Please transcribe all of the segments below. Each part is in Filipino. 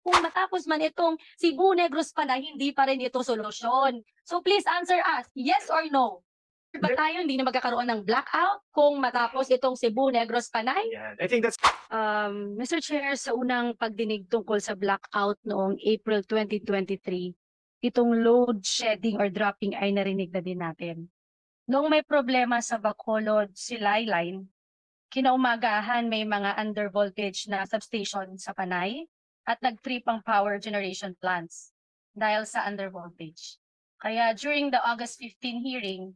kung matapos man itong Cebu Negros Panay, hindi pa rin ito solusyon. So please answer us, yes or no? Ba tayo hindi na magkakaroon ng blackout kung matapos itong Cebu Negros Panay? Yeah, I think that's Mr. Chair, sa unang pagdinig tungkol sa blackout noong April 2023, itong load shedding or dropping ay narinig na din natin. Noong may problema sa Bacolod Silay Line, kinaumagahan may mga under voltage na substation sa Panay at nag-trip ang power generation plants dahil sa under voltage. Kaya during the August 15 hearing,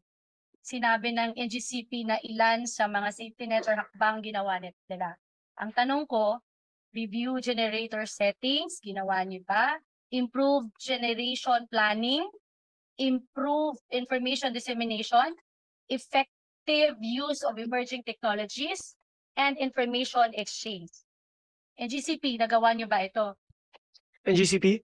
sinabi ng NGCP na ilan sa mga safety net or hakbang ginawa nila. Ang tanong ko, review generator settings, ginawa niyo ba? Improved generation planning, improved information dissemination, effective use of emerging technologies, and information exchange. NGCP, nagawa niyo ba ito? NGCP.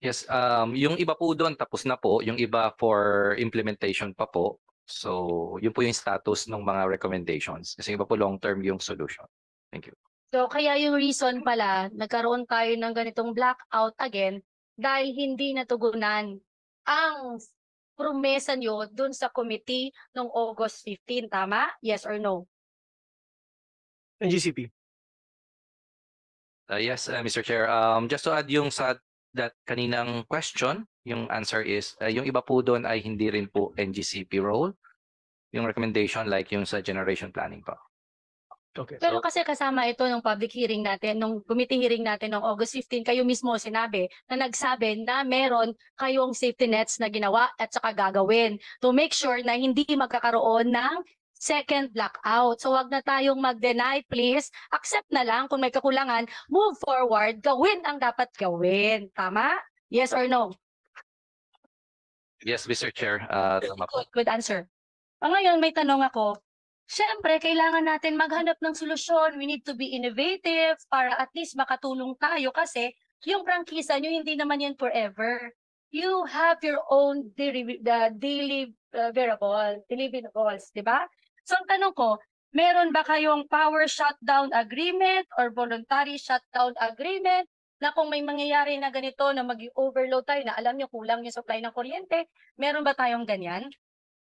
Yes, yung iba po doon tapos na po, yung iba for implementation pa po. So, yun po yung status ng mga recommendations. Kasi iba po long-term yung solution. Thank you. So, kaya yung reason pala, nagkaroon tayo ng ganitong blackout again dahil hindi natugunan ang promesa nyo dun sa committee noong August 15. Tama? Yes or no? NGCP. Yes, Mr. Chair. Just to add yung sa that kaninang question, yung answer is, yung iba po doon ay hindi rin po NGCP role. Yung recommendation like yung sa generation planning pa. Okay. Pero kasi kasama ito nung public hearing natin, nung committee hearing natin noong August 15, kayo mismo sinabi na nagsabi na meron kayong safety nets na ginawa at saka gagawin to make sure na hindi magkakaroon ng second blackout. So wag na tayong mag-deny, please. Accept na lang kung may kakulangan, move forward, gawin ang dapat gawin. Tama? Yes or no? Yes, Mr. Chair. Tama po. Good answer. Ngayon, may tanong ako. Siyempre, kailangan natin maghanap ng solusyon. We need to be innovative para at least makatulong tayo kasi yung prangkisa nyo, hindi naman yan forever. You have your own deliverables, di ba? So, ang tanong ko, meron ba kayong power shutdown agreement or voluntary shutdown agreement na kung may mangyayari na ganito na mag-overload tayo na alam nyo kulang yung supply ng kuryente, meron ba tayong ganyan?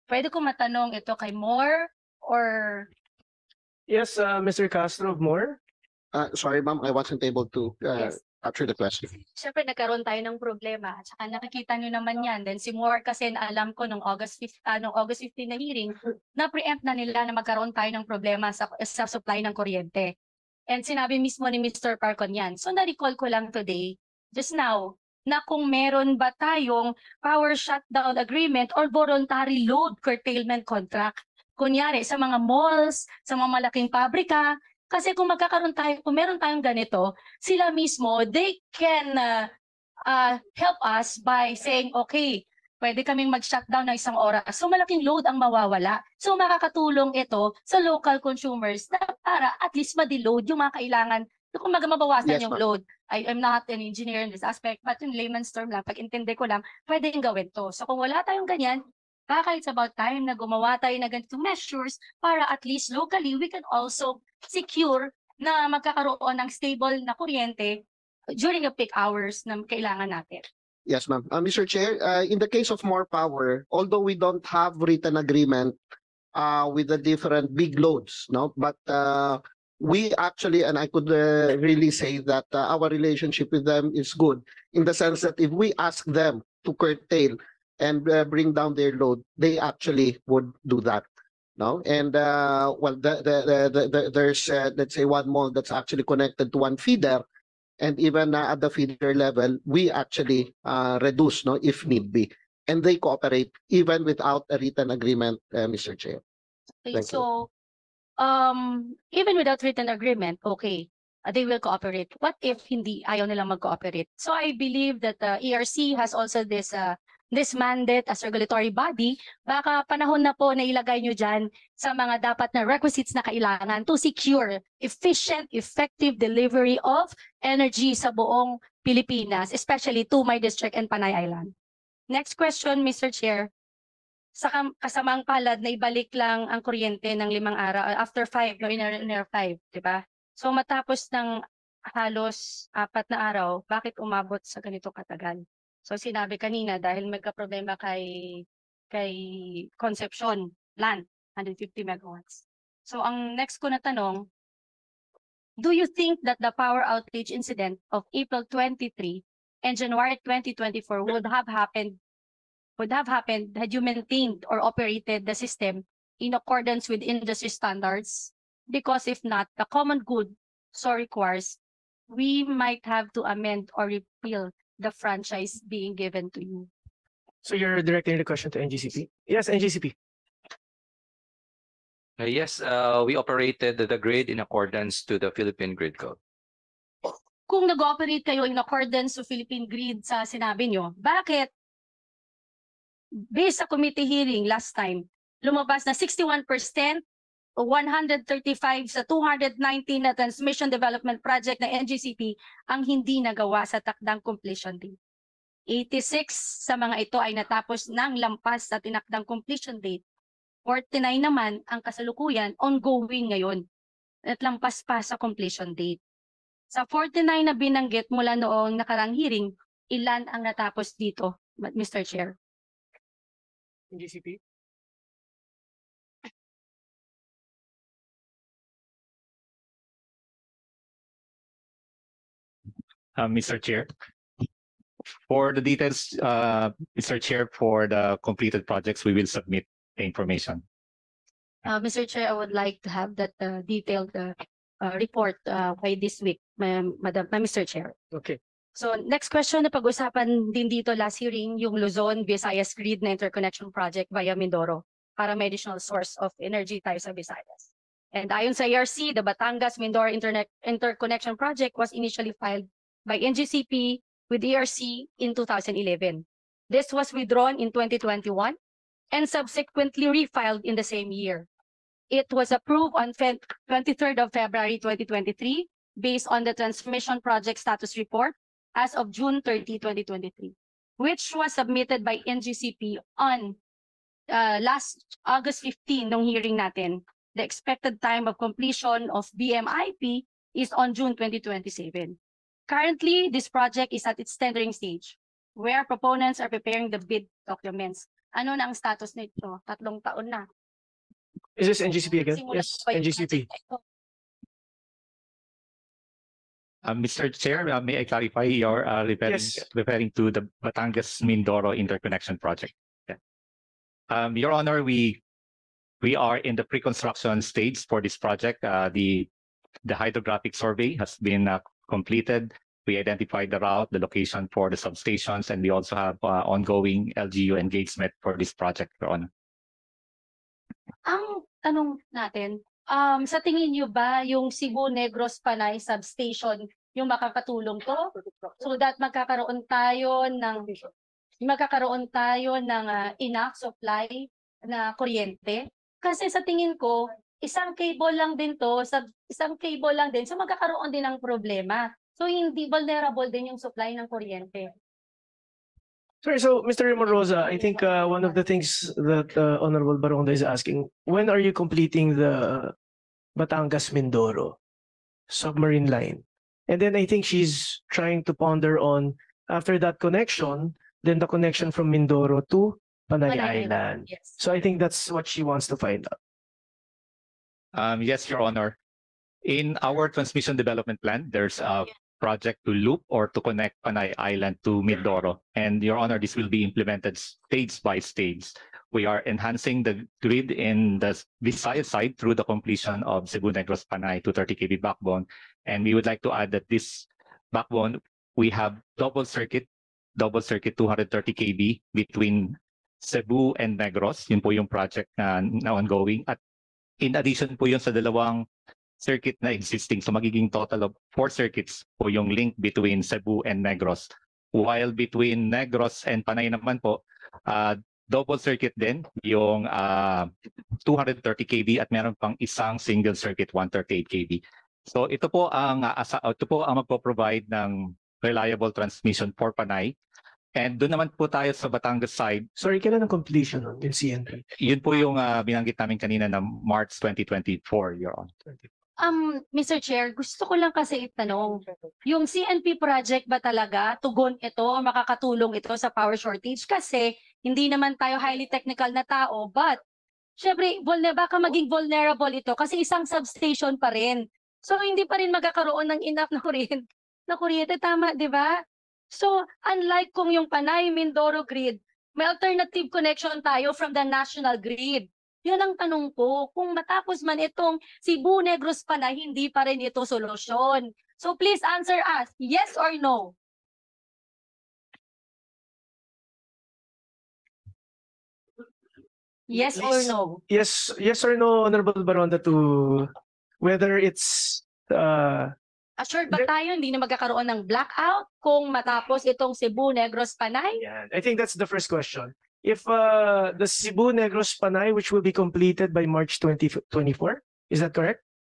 Pwede ko matanong ito kay Moore or... Yes, Mr. Castro, more? Sorry, ma'am, I wasn't able to Yes. answer the question. Siyempre, nagkaroon tayo ng problema. At saka nakikita nyo naman yan. Then si Moore kasi alam ko nung August 15 na hearing, na-preempt na nila na magkaroon tayo ng problema sa supply ng kuryente. And sinabi mismo ni Mr. Parcon yan. So na-recall ko lang today, just now, na kung meron ba tayong power shutdown agreement or voluntary load curtailment contract. Kunyari, sa mga malls, sa mga malaking pabrika, kasi kung magkakaroon tayo, kung meron tayong ganito, sila mismo, they can help us by saying, okay, pwede kaming mag-shutdown ng isang oras. So malaking load ang mawawala. So makakatulong ito sa local consumers na para at least ma-deload yung mga kailangan. Kung mabawasan Yes, yung ma'am. load. I'm not an engineer in this aspect, but in layman's term lang, pag intindi ko lang, pwede yung gawin to. So kung wala tayong ganyan, baka it's about time na gumawa tayo na ganito measures para at least locally we can also secure na magkakaroon ng stable na kuryente during the peak hours na kailangan natin. Yes, ma'am. Mr. Chair, in the case of more power, although we don't have written agreement with the different big loads, no, but we actually, and I could really say that our relationship with them is good in the sense that if we ask them to curtail and bring down their load, they actually would do that. No, and well, there's let's say one mall that's actually connected to one feeder, and even at the feeder level, we actually reduce, no, if need be, and they cooperate even without a written agreement, Mr. Chair. Okay, Thank you. so even without written agreement, okay, they will cooperate. What if hindi ayaw nilang mag-cooperate? So I believe that ERC has also this mandate as regulatory body. Baka panahon na po na ilagay nyo dyan sa mga dapat na requisites na kailangan to secure efficient, effective delivery of energy sa buong Pilipinas, especially to my district and Panay Island. Next question, Mr. Chair. Sa kasamang palad na ibalik lang ang kuryente ng 5 araw, after 5, no, in 5, di ba? So matapos ng halos 4 na araw, bakit umabot sa ganito katagal? So sinabi kanina dahil magka-problema kay Concepcion Land, 150 megawatts. So ang next ko na tanong, do you think that the power outage incident of April 23 and January 2024 would have happened had you maintained or operated the system in accordance with industry standards? Because if not, the common good so requires we might have to amend or repeal the franchise being given to you. So you're directing the question to NGCP? Yes, NGCP. Yes, we operated the grid in accordance to the Philippine Grid Code. Kung nag-ooperate kayo in accordance to Philippine Grid sa sinabi nyo, bakit based sa committee hearing last time, lumabas na 61% o 135 sa 219 na transmission development project ng NGCP ang hindi nagawa sa takdang completion date. 86 sa mga ito ay natapos ng lampas sa tinakdang completion date. 49 naman ang kasalukuyan ongoing ngayon at lampas pa sa completion date. Sa 49 na binanggit mula noong nakarang hearing, ilan ang natapos dito, Mr. Chair? NGCP. Mr. Chair. For the details, Mr. Chair, for the completed projects, we will submit the information. Mr. Chair, I would like to have that detailed report by this week, Mr. Chair. Okay. So next question na pag-usapan din dito last hearing, yung Luzon, Visayas Grid na interconnection project via Mindoro para may additional source of energy tayo sa Visayas. And ayon sa ERC, the Batangas-Mindoro interconnection project was initially filed by NGCP with ERC in 2011. This was withdrawn in 2021 and subsequently refiled in the same year. It was approved on 23rd of February 2023 based on the transmission project status report as of June 30, 2023, which was submitted by NGCP on last August 15 nung hearing natin. The expected time of completion of BMIP is on June 2027. Currently, this project is at its tendering stage, where proponents are preparing the bid documents. Ano na ang status nito? 3 taon na. Is this NGCP again? Simulan Yes, pa yung NGCP. project na ito. Mr. Chair, may I clarify you're Yes. referring to the Batangas-Mindoro interconnection project? Yeah. Your Honor, we are in the pre-construction stage for this project. The hydrographic survey has been completed. We identified the route, the location for the substations, and we also have ongoing LGU engagement for this project, Your Honor. Ang tanong natin, sa tingin niyo ba yung Cebu Negros Panay substation yung makakatulong to so that magkakaroon tayo ng enough supply na kuryente? Kasi sa tingin ko, isang cable lang din to, so magkakaroon din ng problema. So hindi vulnerable din yung supply ng kuryente. Sorry, so Mr. Morosa, I think one of the things that Honorable Baronda is asking, when are you completing the Batangas-Mindoro submarine line? And then I think she's trying to ponder on, after that connection, then the connection from Mindoro to Panay Island. Yes. So I think that's what she wants to find out. Yes, Your Honor. In our transmission development plan, there's a project to loop or to connect Panay Island to Mindoro. And Your Honor, this will be implemented stage by stage. We are enhancing the grid in the Visayas side through the completion of Cebu Negros Panay 230 kV backbone. And we would like to add that this backbone, we have double circuit 230 kV between Cebu and Negros. Yun po yung project na ongoing. At in addition po yun sa dalawang circuit na existing. So magiging total of 4 circuits po yung link between Cebu and Negros. While between Negros and Panay naman po, double circuit din yung 230 kV at meron pang isang single circuit 138 kV. So ito po ang magpo-provide ng reliable transmission for Panay. And doon naman po tayo sa Batangas side. Sorry, kailan ang completion ng CNP? Yun po yung binanggit namin kanina na March 2024, Your Honor. Mr. Chair, gusto ko lang kasi itanong, yung CNP project ba talaga tugon ito o makakatulong ito sa power shortage? Kasi hindi naman tayo highly technical na tao, but syempre, baka maging vulnerable ito kasi isang substation pa rin. So, hindi pa rin magkakaroon ng enough na kuryente, tama, di ba? So, unlike kung yung Panay Mindoro grid, may alternative connection tayo from the national grid. Yun ang tanong ko, kung matapos man itong Cebu Negros Panay, hindi pa rin ito solusyon. So, please answer us, yes or no? Yes or Please. no? Yes or no, Honorable Baronda, to whether it's Assured ba tayo hindi na magkakaroon ng blackout kung matapos itong Cebu Negros Panay? yeah, I think that's the first question. If the Cebu Negros Panay, which will be completed by March 2024, is that correct?